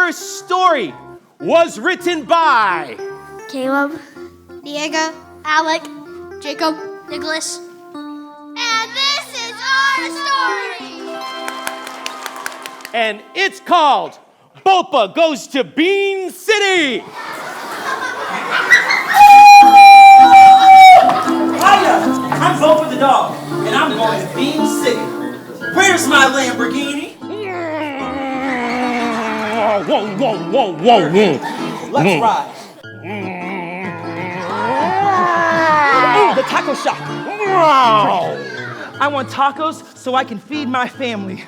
first story was written by Caleb, Diego, Alec, Jacob, Nicholas. and this is our story. and it's called Boppa Goes to Bean City. Hiya! I'm Boppa the Dog, and I'm going to Bean City. Where's my Lamborghini? Whoa, whoa, whoa, whoa, whoa. Let's ride. Ooh, the taco shop. I want tacos so I can feed my family.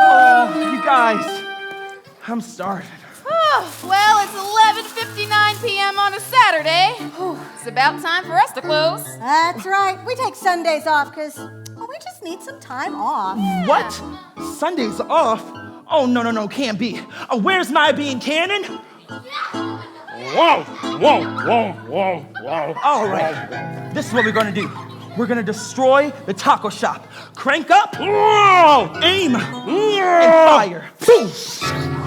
Oh, you guys, I'm starving. Well, it's 11:59 p.m. on a Saturday. It's about time for us to close. That's right. We take Sundays off because we just need some time off. What? Sundays off? Oh, no, can't be. Where's my bean cannon? Whoa, whoa, whoa, whoa, whoa. All right, this is what we're gonna do. We're gonna destroy the taco shop. Crank up, aim, and fire.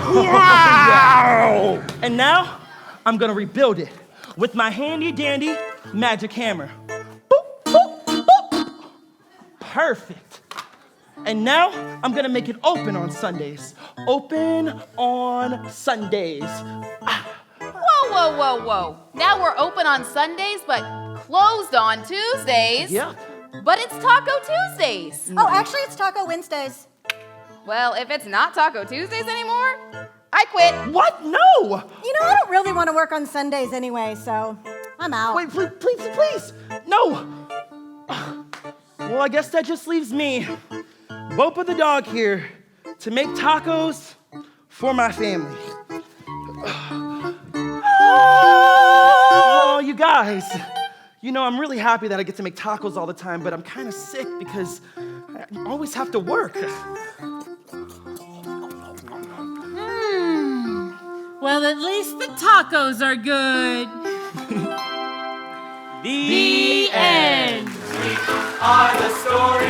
Wow! And now, I'm gonna rebuild it with my handy dandy magic hammer. Boop, boop, boop. Perfect. And now, I'm gonna make it open on Sundays. Open on Sundays. Whoa. Now we're open on Sundays, but closed on Tuesdays. Yep. But it's Taco Tuesdays. Oh, actually, it's Taco Wednesdays. Well, if it's not Taco Tuesdays anymore, I quit. What? No! You know, I don't really want to work on Sundays anyway, so I'm out. Wait, please. No! Well, I guess that just leaves me, Boppa the Dog here, to make tacos for my family. Oh, you guys. You know, I'm really happy that I get to make tacos all the time, but I'm kind of sick because I always have to work. Well, at least the tacos are good. The end. Are the story